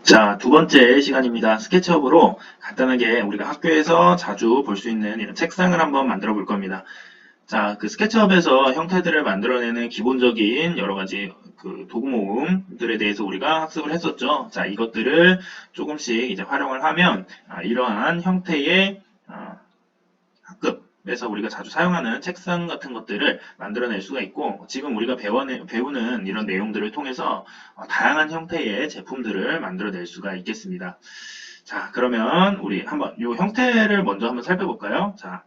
자, 두 번째 시간입니다. 스케치업으로 간단하게 우리가 학교에서 자주 볼 수 있는 이런 책상을 한번 만들어 볼 겁니다. 자, 그 스케치업에서 형태들을 만들어내는 기본적인 여러 가지 그 도구 모음들에 대해서 우리가 학습을 했었죠. 자, 이것들을 조금씩 이제 활용을 하면 이러한 형태의 학급에서 우리가 자주 사용하는 책상 같은 것들을 만들어낼 수가 있고, 지금 우리가 배우는 이런 내용들을 통해서 다양한 형태의 제품들을 만들어낼 수가 있겠습니다. 자, 그러면 우리 한번 이 형태를 먼저 한번 살펴볼까요? 자,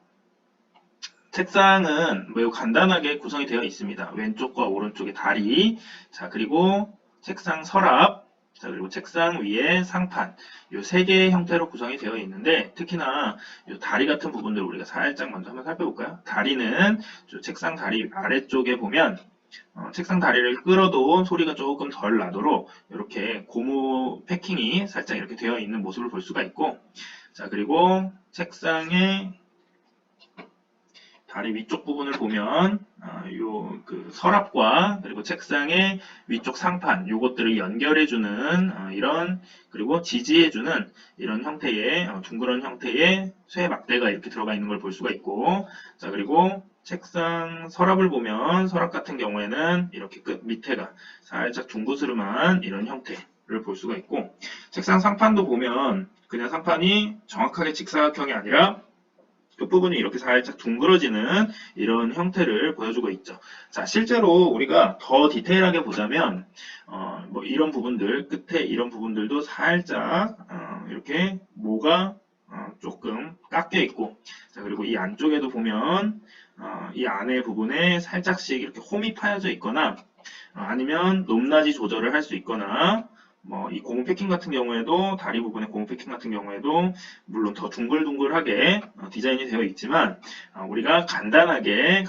책상은 매우 간단하게 구성이 되어 있습니다. 왼쪽과 오른쪽에 다리, 자, 그리고 책상 서랍, 자, 그리고 책상 위에 상판, 이 세 개의 형태로 구성이 되어 있는데, 특히나 이 다리 같은 부분들을 우리가 살짝 먼저 한번 살펴볼까요? 다리는 책상 다리 아래쪽에 보면 책상 다리를 끌어도 소리가 조금 덜 나도록 이렇게 고무 패킹이 살짝 이렇게 되어 있는 모습을 볼 수가 있고, 자, 그리고 책상의 다리 위쪽 부분을 보면 요 그 서랍과 그리고 책상의 위쪽 상판 요것들을 연결해주는 이런, 그리고 지지해주는 이런 형태의 둥그런 형태의 쇠 막대가 이렇게 들어가 있는 걸 볼 수가 있고, 자, 그리고 책상 서랍을 보면 서랍 같은 경우에는 이렇게 끝 밑에가 살짝 둥그스름한 이런 형태를 볼 수가 있고, 책상 상판도 보면 그냥 상판이 정확하게 직사각형이 아니라 끝부분이 이렇게 살짝 둥그러지는 이런 형태를 보여주고 있죠. 자, 실제로 우리가 더 디테일하게 보자면 뭐 이런 부분들, 끝에 이런 부분들도 살짝 이렇게 모가 조금 깎여 있고, 자, 그리고 이 안쪽에도 보면 이 안에 부분에 살짝씩 이렇게 홈이 파여져 있거나 아니면 높낮이 조절을 할 수 있거나, 뭐 이 고무 패킹 같은 경우에도 다리 부분의 고무 패킹 같은 경우에도 물론 더 둥글둥글하게 디자인이 되어 있지만 우리가 간단하게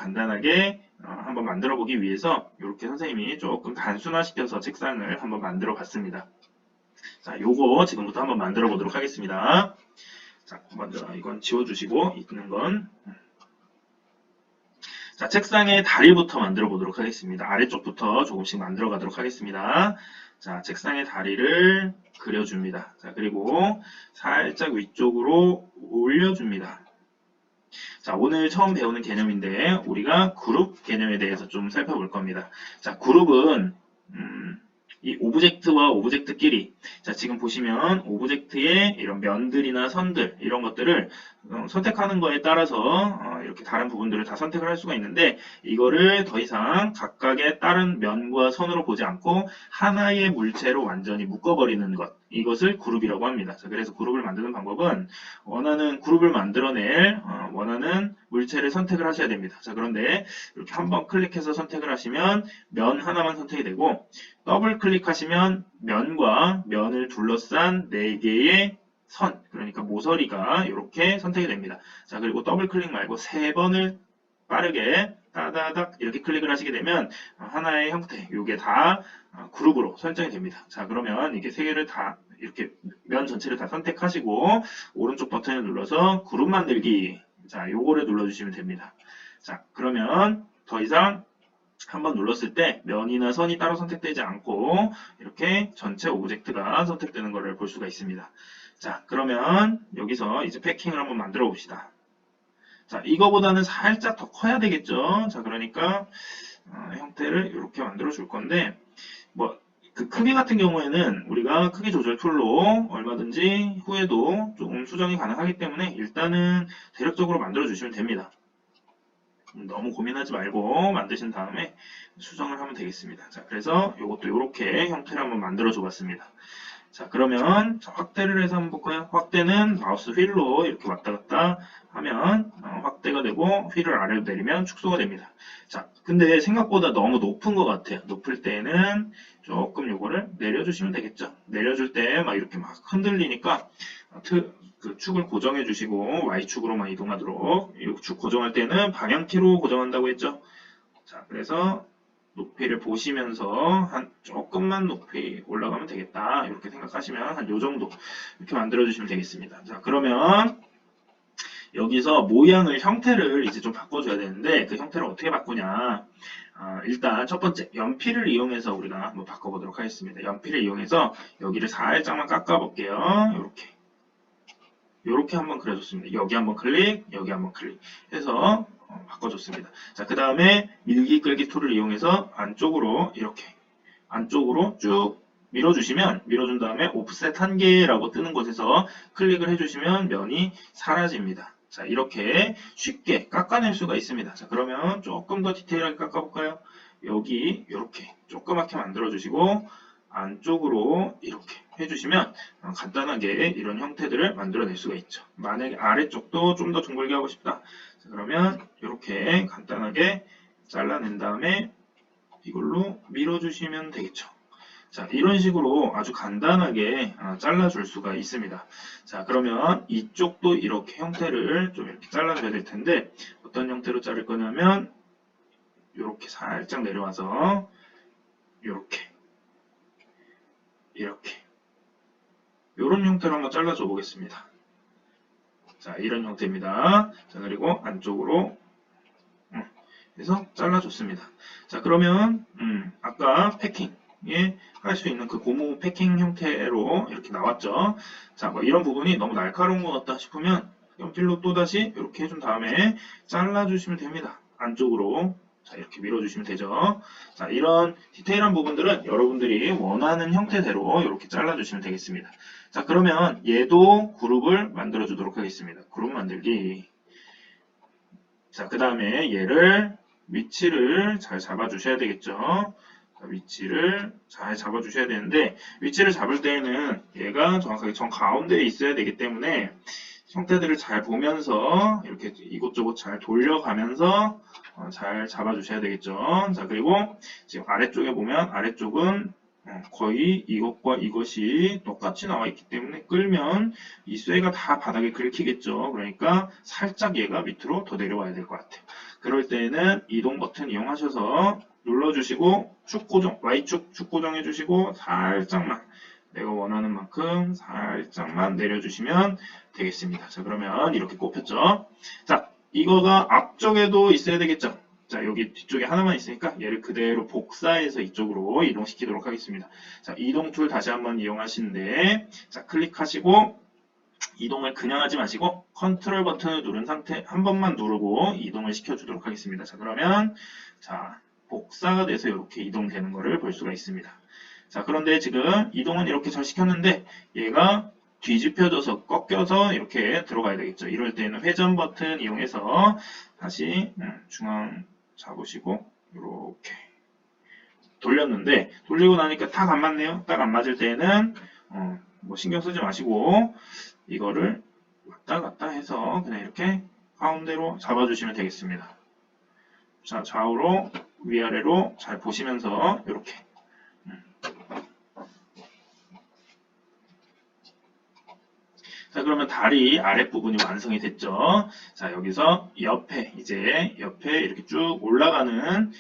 한번 만들어 보기 위해서 이렇게 선생님이 조금 단순화시켜서 책상을 한번 만들어 봤습니다. 자, 요거 지금부터 한번 만들어 보도록 하겠습니다. 자, 먼저 이건 지워주시고 있는 건, 자, 책상의 다리부터 만들어 보도록 하겠습니다. 아래쪽부터 조금씩 만들어 가도록 하겠습니다. 자, 책상의 다리를 그려줍니다. 자, 그리고 살짝 위쪽으로 올려줍니다. 자, 오늘 처음 배우는 개념인데 우리가 그룹 개념에 대해서 좀 살펴볼 겁니다. 자, 그룹은 이 오브젝트와 오브젝트끼리, 자, 지금 보시면 오브젝트의 이런 면들이나 선들 이런 것들을 선택하는 거에 따라서 이렇게 다른 부분들을 다 선택을 할 수가 있는데, 이거를 더 이상 각각의 다른 면과 선으로 보지 않고 하나의 물체로 완전히 묶어버리는 것, 이것을 그룹이라고 합니다. 자, 그래서 그룹을 만드는 방법은 원하는 그룹을 만들어낼 원하는 물체를 선택을 하셔야 됩니다. 자, 그런데 이렇게 한번 클릭해서 선택을 하시면 면 하나만 선택이 되고, 더블 클릭하시면 면과 면을 둘러싼 4개의 선, 그러니까 모서리가 이렇게 선택이 됩니다. 자, 그리고 더블 클릭 말고 3번을 빠르게 따다닥 이렇게 클릭을 하시게 되면 하나의 형태, 이게 다 그룹으로 설정이 됩니다. 자, 그러면 이게 3개를 다 이렇게 면 전체를 다 선택하시고 오른쪽 버튼을 눌러서 그룹 만들기, 자, 요거를 눌러주시면 됩니다. 자, 그러면 더 이상 한번 눌렀을 때 면이나 선이 따로 선택되지 않고 이렇게 전체 오브젝트가 선택되는 것을 볼 수가 있습니다. 자, 그러면 여기서 이제 패킹을 한번 만들어 봅시다. 자, 이거보다는 살짝 더 커야 되겠죠. 자, 그러니까 형태를 이렇게 만들어 줄 건데, 뭐 그 크기 같은 경우에는 우리가 크기 조절 툴로 얼마든지 후에도 조금 수정이 가능하기 때문에 일단은 대략적으로 만들어 주시면 됩니다. 너무 고민하지 말고 만드신 다음에 수정을 하면 되겠습니다. 자, 그래서 이것도 이렇게 형태를 한번 만들어 줘 봤습니다. 자, 그러면 확대를 해서 한번 볼까요? 확대는 마우스 휠로 이렇게 왔다 갔다 하면 확대가 되고, 휠을 아래로 내리면 축소가 됩니다. 자, 근데 생각보다 너무 높은 것 같아요. 높을 때는 조금 요거를 내려주시면 되겠죠. 내려줄 때 막 이렇게 막 흔들리니까 그 축을 고정해 주시고 Y축으로만 이동하도록, 이 축 고정할 때는 방향키로 고정한다고 했죠. 자, 그래서 높이를 보시면서 한 조금만 높이 올라가면 되겠다, 이렇게 생각하시면 한 요 정도 이렇게 만들어 주시면 되겠습니다. 자, 그러면 여기서 모양을 형태를 이제 좀 바꿔줘야 되는데 그 형태를 어떻게 바꾸냐? 일단 첫 번째 연필을 이용해서 우리가 한번 바꿔보도록 하겠습니다. 연필을 이용해서 여기를 살짝만 깎아볼게요. 요렇게 한번 그려줬습니다. 여기 한번 클릭, 여기 한번 클릭 해서 바꿔줬습니다. 자, 그 다음에 밀기 끌기 툴을 이용해서 안쪽으로 이렇게 안쪽으로 쭉 밀어준 다음에 오프셋 1개라고 뜨는 곳에서 클릭을 해주시면 면이 사라집니다. 자, 이렇게 쉽게 깎아낼 수가 있습니다. 자, 그러면 조금 더 디테일하게 깎아볼까요? 여기 이렇게 조그맣게 만들어주시고 안쪽으로 이렇게 해주시면 간단하게 이런 형태들을 만들어낼 수가 있죠. 만약에 아래쪽도 좀 더 둥글게 하고 싶다. 자, 그러면 이렇게 간단하게 잘라낸 다음에 이걸로 밀어주시면 되겠죠. 자, 이런 식으로 아주 간단하게 잘라줄 수가 있습니다. 자, 그러면 이쪽도 이렇게 형태를 좀 이렇게 잘라줘야 될 텐데 어떤 형태로 자를 거냐면 이렇게 살짝 내려와서 이렇게 이런 형태로 한번 잘라줘 보겠습니다. 자, 이런 형태입니다. 자, 그리고 안쪽으로 해서 잘라줬습니다. 자, 그러면 아까 패킹에 할 수 있는 그 고무 패킹 형태로 이렇게 나왔죠. 자, 뭐 이런 부분이 너무 날카로운 것 같다 싶으면 연필로 또다시 이렇게 해준 다음에 잘라주시면 됩니다. 안쪽으로 자, 이렇게 밀어주시면 되죠. 자, 이런 디테일한 부분들은 여러분들이 원하는 형태대로 이렇게 잘라주시면 되겠습니다. 자, 그러면 얘도 그룹을 만들어 주도록 하겠습니다. 그룹 만들기. 자, 그 다음에 얘를 위치를 잘 잡아주셔야 되겠죠. 자, 위치를 잘 잡아주셔야 되는데 위치를 잡을 때에는 얘가 정확하게 정 가운데에 있어야 되기 때문에 형태들을 잘 보면서 이렇게 이곳저곳 잘 돌려가면서 잘 잡아주셔야 되겠죠. 자, 그리고 지금 아래쪽에 보면 아래쪽은 거의 이것과 이것이 똑같이 나와 있기 때문에 끌면 이 쇠가 다 바닥에 긁히겠죠. 그러니까 살짝 얘가 밑으로 더 내려와야 될 것 같아요. 그럴 때에는 이동 버튼 이용하셔서 눌러주시고 축 고정, Y축 축 고정해주시고 살짝만 내가 원하는 만큼 살짝만 내려주시면 되겠습니다. 자, 그러면 이렇게 꼽혔죠. 자, 이거가 앞쪽에도 있어야 되겠죠. 자, 여기 뒤쪽에 하나만 있으니까 얘를 그대로 복사해서 이쪽으로 이동시키도록 하겠습니다. 자, 이동 툴 다시 한번 이용하시는데, 자, 클릭하시고, 이동을 그냥 하지 마시고, 컨트롤 버튼을 누른 상태 한 번만 누르고 이동을 시켜주도록 하겠습니다. 자, 그러면, 자, 복사가 돼서 이렇게 이동되는 것을 볼 수가 있습니다. 자, 그런데 지금 이동은 이렇게 잘 시켰는데, 얘가 뒤집혀져서 꺾여서 이렇게 들어가야 되겠죠. 이럴 때는 회전 버튼 이용해서 다시 중앙 잡으시고 이렇게 돌렸는데 돌리고 나니까 딱 안 맞네요. 딱 안 맞을 때는 뭐 신경 쓰지 마시고 이거를 왔다 갔다 해서 그냥 이렇게 가운데로 잡아주시면 되겠습니다. 자, 좌우로 위아래로 잘 보시면서 이렇게 자, 그러면 다리 아랫부분이 완성이 됐죠. 자, 여기서 옆에 이렇게 쭉 올라가는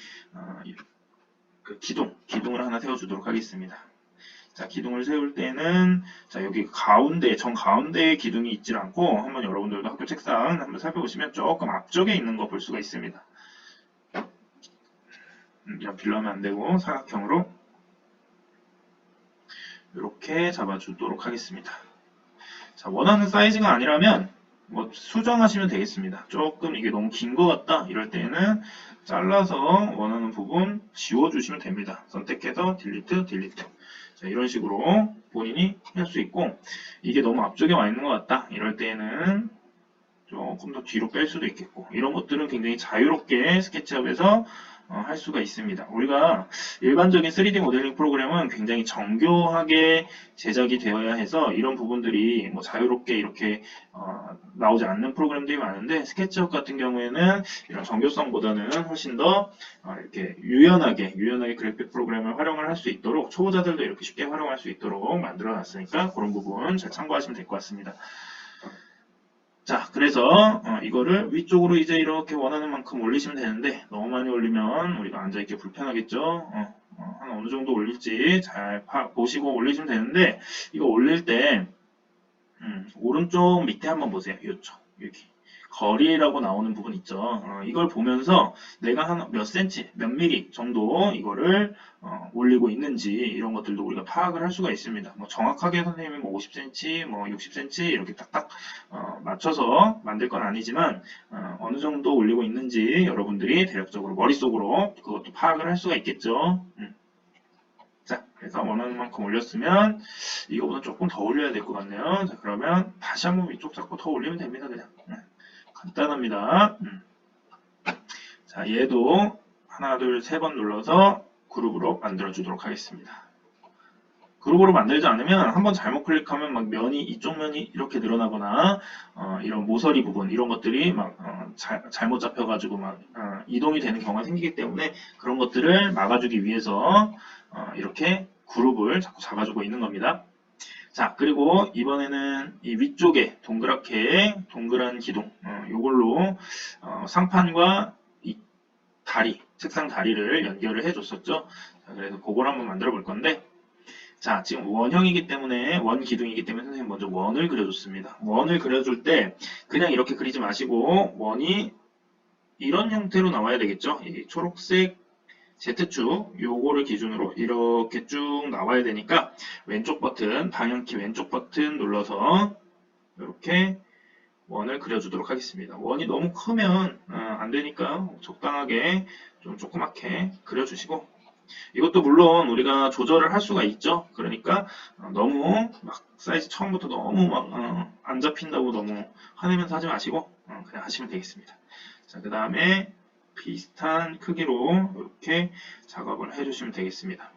그 기둥을 하나 세워주도록 하겠습니다. 자, 기둥을 세울 때는 자, 여기 가운데, 정 가운데에 기둥이 있질 않고 한번 여러분들도 학교 책상 한번 살펴보시면 조금 앞쪽에 있는 거 볼 수가 있습니다. 연필로 하면 안 되고 사각형으로 이렇게 잡아주도록 하겠습니다. 자, 원하는 사이즈가 아니라면 뭐 수정하시면 되겠습니다. 조금 이게 너무 긴 것 같다 이럴 때는 잘라서 원하는 부분 지워주시면 됩니다. 선택해서 딜리트. 자, 이런 식으로 본인이 할 수 있고 이게 너무 앞쪽에 와 있는 것 같다 이럴 때는 조금 더 뒤로 뺄 수도 있겠고 이런 것들은 굉장히 자유롭게 스케치업에서 할 수가 있습니다. 우리가 일반적인 3D 모델링 프로그램은 굉장히 정교하게 제작이 되어야 해서 이런 부분들이 뭐 자유롭게 이렇게 나오지 않는 프로그램들이 많은데 스케치업 같은 경우에는 이런 정교성보다는 훨씬 더 이렇게 유연하게 그래픽 프로그램을 활용을 할 수 있도록 초보자들도 이렇게 쉽게 활용할 수 있도록 만들어 놨으니까 그런 부분 잘 참고하시면 될 것 같습니다. 자, 그래서 이거를 위쪽으로 이제 이렇게 원하는 만큼 올리시면 되는데 너무 많이 올리면 우리가 앉아있기 불편하겠죠. 한 어느 정도 올릴지 잘 보시고 올리시면 되는데 이거 올릴 때 오른쪽 밑에 한번 보세요. 이쪽 여기 거리라고 나오는 부분 있죠. 이걸 보면서 내가 한 몇 센치, 몇 미리 정도 이거를 올리고 있는지 이런 것들도 우리가 파악을 할 수가 있습니다. 뭐 정확하게 선생님이 뭐 50cm, 뭐 60cm 이렇게 딱딱 맞춰서 만들 건 아니지만 어느 정도 올리고 있는지 여러분들이 대략적으로 머릿속으로 그것도 파악을 할 수가 있겠죠. 자, 그래서 원하는 만큼 올렸으면 이거보다 조금 더 올려야 될 것 같네요. 자, 그러면 다시 한번 위쪽 잡고 더 올리면 됩니다. 그냥 간단합니다. 자, 얘도 하나, 둘, 세 번 눌러서 그룹으로 만들어 주도록 하겠습니다. 그룹으로 만들지 않으면 한번 잘못 클릭하면 막 면이 이쪽 면이 이렇게 늘어나거나 이런 모서리 부분 이런 것들이 막 잘못 잡혀가지고 막 이동이 되는 경우가 생기기 때문에 그런 것들을 막아주기 위해서 이렇게 그룹을 자꾸 잡아주고 있는 겁니다. 자, 그리고 이번에는 이 위쪽에 동그랗게 동그란 기둥 이걸로 상판과 이 다리, 책상 다리를 연결을 해줬었죠. 자, 그래서 그걸 한번 만들어 볼 건데 자, 지금 원형이기 때문에 원 기둥이기 때문에 선생님 먼저 원을 그려줬습니다. 원을 그려줄 때 그냥 이렇게 그리지 마시고 원이 이런 형태로 나와야 되겠죠. 이 초록색 Z축 요거를 기준으로 이렇게 쭉 나와야 되니까 왼쪽 버튼, 방향키 왼쪽 버튼 눌러서 이렇게 원을 그려주도록 하겠습니다. 원이 너무 크면 안 되니까 적당하게 좀 조그맣게 그려주시고 이것도 물론 우리가 조절을 할 수가 있죠. 그러니까 너무 막 사이즈 처음부터 너무 막 안 잡힌다고 너무 화내면서 하지 마시고 그냥 하시면 되겠습니다. 자, 그 다음에 비슷한 크기로 이렇게 작업을 해주시면 되겠습니다.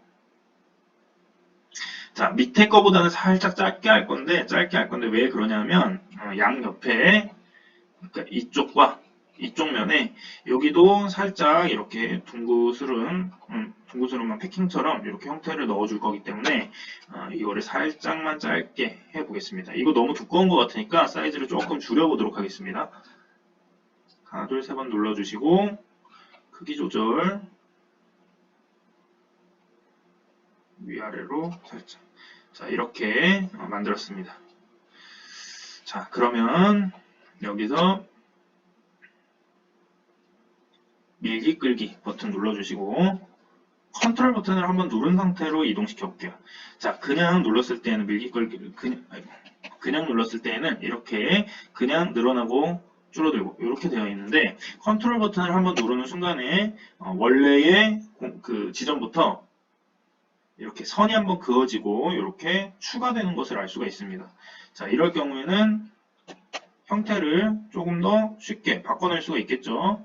자, 밑에 거보다는 살짝 짧게 할 건데 왜 그러냐면 양 옆에 그러니까 이쪽과 이쪽 면에 여기도 살짝 이렇게 둥그스름한 패킹처럼 이렇게 형태를 넣어줄 거기 때문에 이거를 살짝만 짧게 해보겠습니다. 이거 너무 두꺼운 것 같으니까 사이즈를 조금 줄여보도록 하겠습니다. 하나, 둘, 세 번 눌러주시고 크기 조절 위아래로 살짝 자 이렇게 만들었습니다. 자 그러면 여기서 밀기 끌기 버튼 눌러주시고 컨트롤 버튼을 한번 누른 상태로 이동시켜 볼게요. 자 그냥 눌렀을 때는 밀기 끌기 그냥 눌렀을 때는 이렇게 그냥 늘어나고 줄어들고 이렇게 되어 있는데 컨트롤 버튼을 한번 누르는 순간에 원래의 그 지점부터 이렇게 선이 한번 그어지고 이렇게 추가되는 것을 알 수가 있습니다. 자 이럴 경우에는 형태를 조금 더 쉽게 바꿔낼 수가 있겠죠.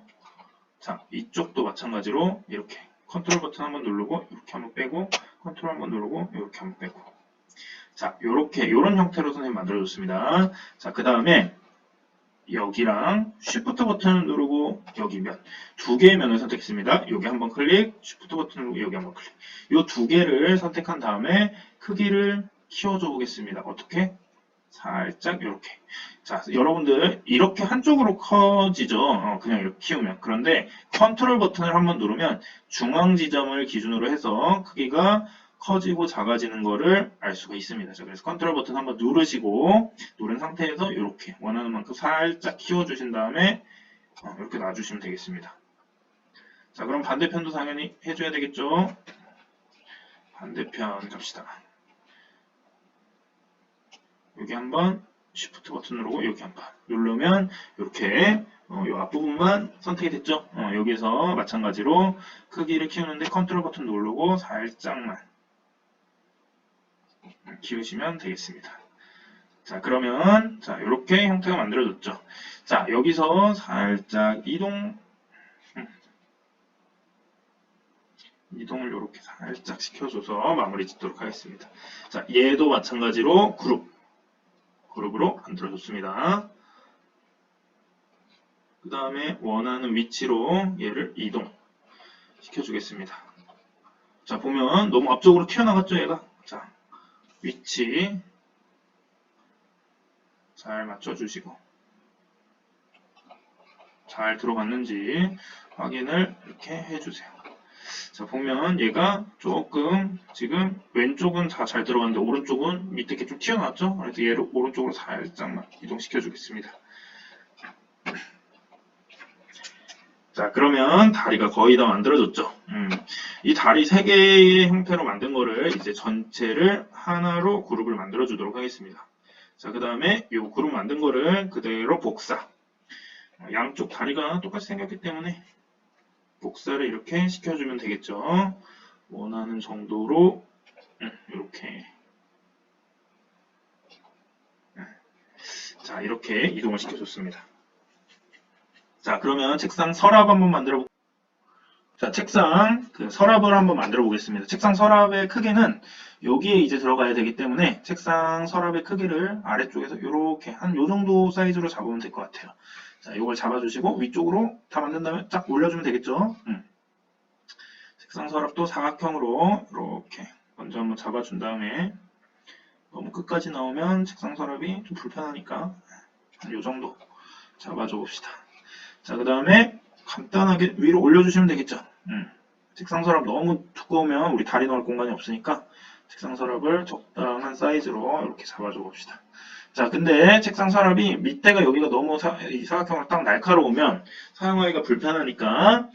자 이쪽도 마찬가지로 이렇게 컨트롤 버튼 한번 누르고 이렇게 한번 빼고 컨트롤 한번 누르고 이렇게 한번 빼고 자 요렇게 요런 형태로 선생님 만들어줬습니다. 자 그 다음에 여기랑 Shift 버튼을 누르고 여기 면 두 개의 면을 선택했습니다. 여기 한번 클릭, Shift 버튼 누르고 여기 한번 클릭. 이 두 개를 선택한 다음에 크기를 키워줘 보겠습니다. 어떻게? 살짝 이렇게. 자, 여러분들 이렇게 한쪽으로 커지죠. 그냥 이렇게 키우면. 그런데 컨트롤 버튼을 한번 누르면 중앙 지점을 기준으로 해서 크기가 커지고 작아지는 거를 알 수가 있습니다. 자, 그래서 컨트롤 버튼 한번 누르시고 누른 상태에서 이렇게 원하는 만큼 살짝 키워주신 다음에 이렇게 놔주시면 되겠습니다. 자, 그럼 반대편도 당연히 해줘야 되겠죠. 반대편 갑시다. 여기 한번 Shift 버튼 누르고 여기 한번 누르면 이렇게 이 앞부분만 선택이 됐죠. 여기서 마찬가지로 크기를 키우는데 컨트롤 버튼 누르고 살짝만 키우시면 되겠습니다. 자 그러면 자 이렇게 형태가 만들어졌죠. 자 여기서 살짝 이동을 이렇게 살짝 시켜줘서 마무리 짓도록 하겠습니다. 자 얘도 마찬가지로 그룹으로 만들어줬습니다. 그 다음에 원하는 위치로 얘를 이동 시켜주겠습니다. 자 보면 너무 앞쪽으로 튀어나갔죠 얘가. 자 위치 잘 맞춰주시고 잘 들어갔는지 확인을 이렇게 해주세요. 자 보면 얘가 조금 지금 왼쪽은 다 잘 들어갔는데 오른쪽은 밑에 이렇게 좀 튀어나왔죠. 그래서 얘를 오른쪽으로 살짝만 이동시켜 주겠습니다. 자, 그러면 다리가 거의 다 만들어졌죠. 이 다리 3개의 형태로 만든 거를 이제 전체를 하나로 그룹을 만들어 주도록 하겠습니다. 자, 그 다음에 이 그룹 만든 거를 그대로 복사. 양쪽 다리가 똑같이 생겼기 때문에 복사를 이렇게 시켜주면 되겠죠. 원하는 정도로 이렇게. 자, 이렇게 이동을 시켜줬습니다. 자, 그러면 책상 서랍 한번 만들어 볼게요. 자, 책상 서랍을 한번 만들어 보겠습니다. 책상 서랍의 크기는 여기에 이제 들어가야 되기 때문에 책상 서랍의 크기를 아래쪽에서 이렇게 한 요 정도 사이즈로 잡으면 될 것 같아요. 자, 이걸 잡아주시고 위쪽으로 다 만든 다음에 쫙 올려주면 되겠죠. 책상 서랍도 사각형으로 이렇게 먼저 한번 잡아준 다음에 너무 끝까지 나오면 책상 서랍이 좀 불편하니까 한 요 정도 잡아줘 봅시다. 자, 그 다음에 간단하게 위로 올려주시면 되겠죠. 책상 서랍 너무 두꺼우면 우리 다리 넣을 공간이 없으니까 책상 서랍을 적당한 사이즈로 이렇게 잡아줘 봅시다. 자, 근데 책상 서랍이 밑에가 여기가 너무 이 사각형으로 딱 날카로우면 사용하기가 불편하니까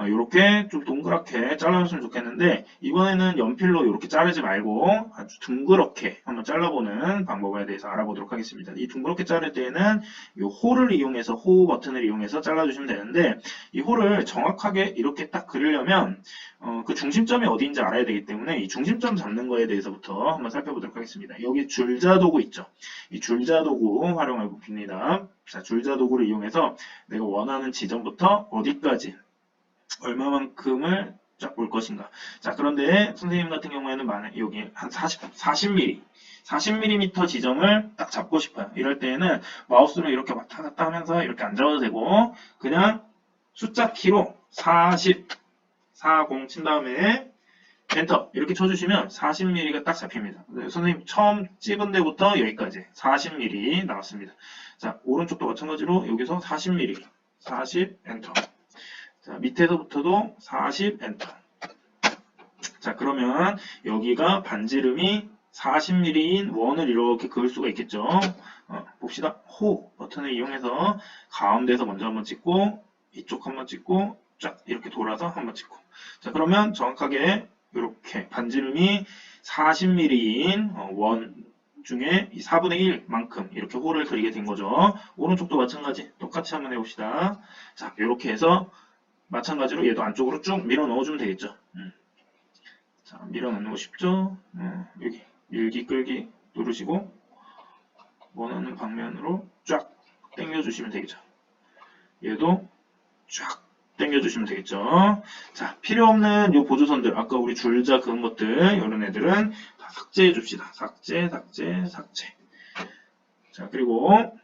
이렇게 좀 동그랗게 잘라줬으면 좋겠는데 이번에는 연필로 이렇게 자르지 말고 아주 둥그렇게 한번 잘라보는 방법에 대해서 알아보도록 하겠습니다. 이 둥그렇게 자를 때는 이 홀을 이용해서 호 버튼을 이용해서 잘라주시면 되는데 이 홀을 정확하게 이렇게 딱 그리려면 그 중심점이 어디인지 알아야 되기 때문에 이 중심점 잡는 거에 대해서부터 한번 살펴보도록 하겠습니다. 여기 줄자 도구 있죠. 이 줄자 도구 활용해 봅니다. 자, 줄자 도구를 이용해서 내가 원하는 지점부터 어디까지 얼마만큼을 쫙 볼 것인가. 자, 그런데 선생님 같은 경우에는 만약 여기 한 40mm 지점을 딱 잡고 싶어요. 이럴 때에는 마우스로 이렇게 왔다 갔다 하면서 이렇게 안 잡아도 되고 그냥 숫자 키로 40 친 다음에 엔터 이렇게 쳐주시면 40mm가 딱 잡힙니다. 선생님 처음 찍은 데부터 여기까지 40mm 나왔습니다. 자, 오른쪽도 마찬가지로 여기서 40mm 40 엔터. 자, 밑에서부터도 40 엔터. 자, 그러면 여기가 반지름이 40mm인 원을 이렇게 그을 수가 있겠죠. 봅시다. 호 버튼을 이용해서 가운데서 먼저 한번 찍고 이쪽 한번 찍고 쫙 이렇게 돌아서 한번 찍고. 자, 그러면 정확하게 이렇게 반지름이 40mm인 원 중에 이 4분의 1만큼 이렇게 홀을 그리게 된 거죠. 오른쪽도 마찬가지 똑같이 한번 해봅시다. 자, 이렇게 해서 마찬가지로 얘도 안쪽으로 쭉 밀어 넣어주면 되겠죠. 자, 밀어 넣는 거 쉽죠? 여기 밀기 끌기 누르시고 원하는 방면으로 쫙 당겨주시면 되겠죠. 얘도 쫙 당겨주시면 되겠죠. 자, 필요 없는 요 보조선들, 아까 우리 줄자 그은 것들, 이런 애들은 다 삭제해 줍시다. 삭제. 자, 그리고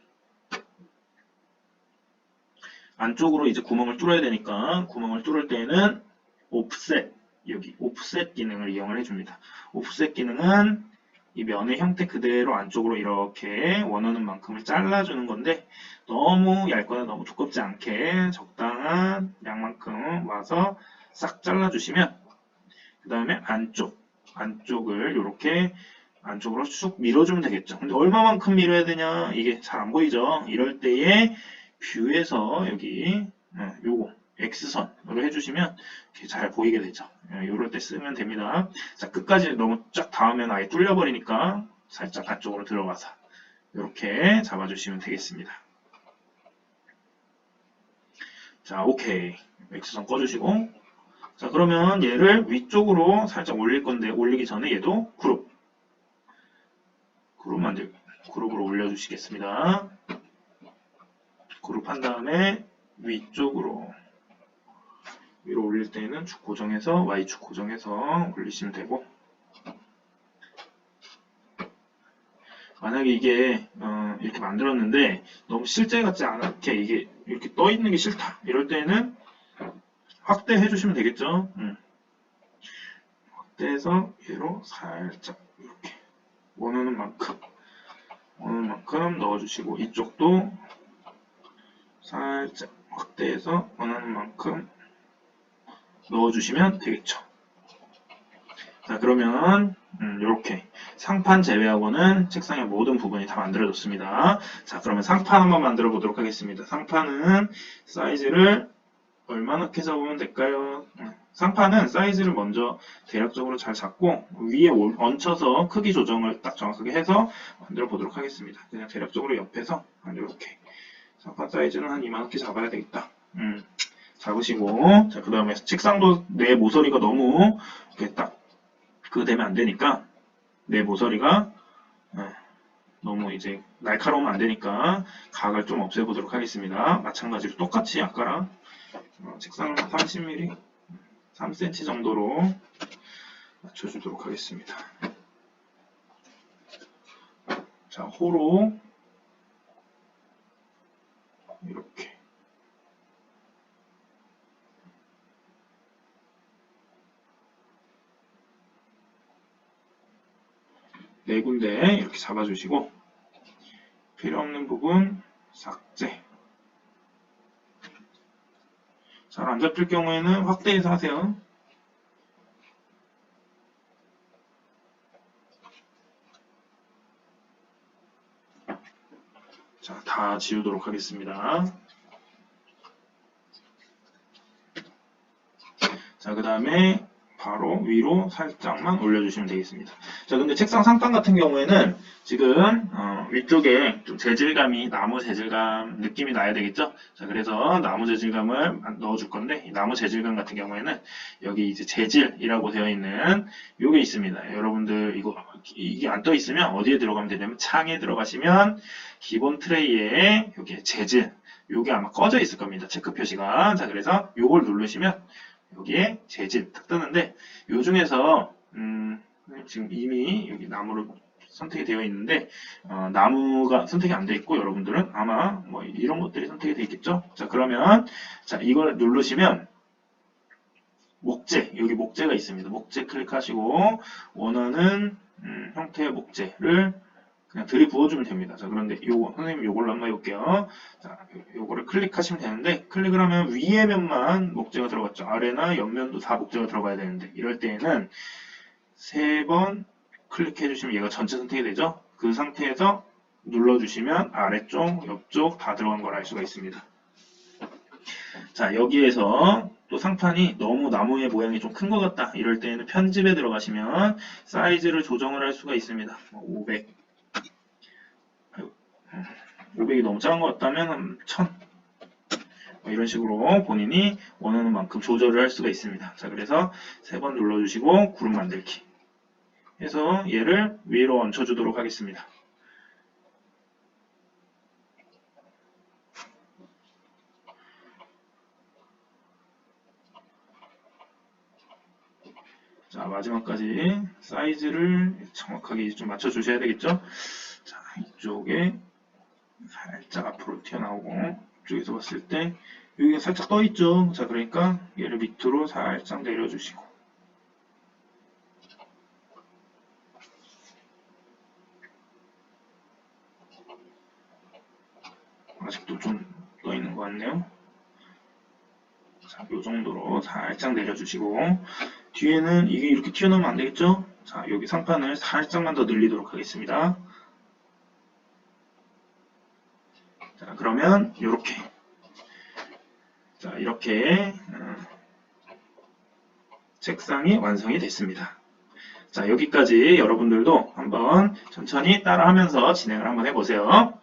안쪽으로 이제 구멍을 뚫어야 되니까 구멍을 뚫을 때는 오프셋, 여기 오프셋 기능을 이용을 해줍니다. 오프셋 기능은 이 면의 형태 그대로 안쪽으로 이렇게 원하는 만큼을 잘라주는 건데 너무 얇거나 너무 두껍지 않게 적당한 양만큼 와서 싹 잘라주시면 그 다음에 안쪽을 이렇게 안쪽으로 쭉 밀어주면 되겠죠. 근데 얼마만큼 밀어야 되냐 이게 잘 안 보이죠. 이럴 때에 뷰에서 여기 요거 X선으로 해주시면 이렇게 잘 보이게 되죠. 이럴 때 쓰면 됩니다. 자, 끝까지 너무 쫙 닿으면 아예 뚫려버리니까 살짝 안쪽으로 들어가서 이렇게 잡아주시면 되겠습니다. 자, 오케이. X선 꺼주시고 자, 그러면 얘를 위쪽으로 살짝 올릴 건데 올리기 전에 얘도 그룹으로 올려주시겠습니다. 그룹 한 다음에 위쪽으로 위로 올릴 때는 축 고정해서 Y축 고정해서 올리시면 되고 만약에 이게 이렇게 만들었는데 너무 실제 같지 않게 이게 이렇게 떠 있는 게 싫다 이럴 때는 확대해 주시면 되겠죠. 확대해서 얘로 살짝 이렇게 원하는 만큼 넣어주시고 이쪽도 살짝 확대해서 원하는 만큼 넣어주시면 되겠죠. 자, 그러면 이렇게 상판 제외하고는 책상의 모든 부분이 다 만들어졌습니다. 자, 그러면 상판 한번 만들어 보도록 하겠습니다. 상판은 사이즈를 얼마나 이렇게 잡으면 될까요? 상판은 사이즈를 먼저 대략적으로 잘 잡고 위에 얹혀서 크기 조정을 딱 정확하게 해서 만들어 보도록 하겠습니다. 그냥 대략적으로 옆에서 이렇게 상판 사이즈는 한 이만하게 잡아야 되겠다. 잡으시고, 자, 그 다음에 책상도 내 모서리가 너무 이렇게 딱 그거 되면 안 되니까 내 모서리가 너무 이제 날카로우면 안 되니까 각을 좀 없애보도록 하겠습니다. 마찬가지로 똑같이 아까랑 책상을 30mm, 3cm 정도로 맞춰주도록 하겠습니다. 자, 호로 이렇게 네 군데 이렇게 잡아주시고 필요 없는 부분 삭제. 잘 안 잡힐 경우에는 확대해서 하세요. 자, 다 지우도록 하겠습니다. 자, 그 다음에 바로 위로 살짝만 올려주시면 되겠습니다. 자, 근데 책상 상판 같은 경우에는 지금 위쪽에 좀 재질감이 나무 재질감 느낌이 나야 되겠죠? 자, 그래서 나무 재질감을 넣어줄 건데 이 나무 재질감 같은 경우에는 여기 이제 재질이라고 되어 있는 요게 있습니다. 여러분들 이게 안 떠 있으면 어디에 들어가면 되냐면 창에 들어가시면 기본 트레이에 여기 재질 요게 아마 꺼져 있을 겁니다. 체크 표시가. 자, 그래서 요걸 누르시면 여기에 재질 딱 뜨는데 요 중에서 지금 이미 여기 나무로 선택이 되어 있는데 나무가 선택이 안 되어 있고 여러분들은 아마 뭐 이런 것들이 선택이 되어 있겠죠. 자, 그러면 자, 이걸 누르시면 목재, 여기 목재가 있습니다. 목재 클릭하시고 원하는 형태의 목재를 그냥 들이부어주면 됩니다. 자, 그런데 요거 선생님 요걸로 한번 해볼게요. 자, 요거를 클릭하시면 되는데 클릭을 하면 위에 면만 목재가 들어갔죠. 아래나 옆면도 다 목재가 들어가야 되는데 이럴 때에는 3번 클릭해 주시면 얘가 전체 선택이 되죠. 그 상태에서 눌러주시면 아래쪽, 옆쪽 다 들어간 걸 알 수가 있습니다. 자, 여기에서 또 상판이 너무 나무의 모양이 좀 큰 것 같다. 이럴 때에는 편집에 들어가시면 사이즈를 조정을 할 수가 있습니다. 500이 너무 작은 것 같다면 1000 이런 식으로 본인이 원하는 만큼 조절을 할 수가 있습니다. 자, 그래서 3번 눌러주시고 그룹 만들기 해서 얘를 위로 얹혀주도록 하겠습니다. 자, 마지막까지 사이즈를 정확하게 좀 맞춰주셔야 되겠죠? 자, 이쪽에 살짝 앞으로 튀어나오고 이쪽에서 봤을 때 여기가 살짝 떠있죠? 자, 그러니까 얘를 밑으로 살짝 내려주시고 아직도 좀 떠있는 것 같네요. 자, 이 정도로 살짝 내려주시고 뒤에는 이게 이렇게 튀어나오면 안 되겠죠? 자, 여기 상판을 살짝만 더 늘리도록 하겠습니다. 자, 그러면 이렇게 자, 이렇게 책상이 완성이 됐습니다. 자, 여기까지 여러분들도 한번 천천히 따라하면서 진행을 한번 해보세요.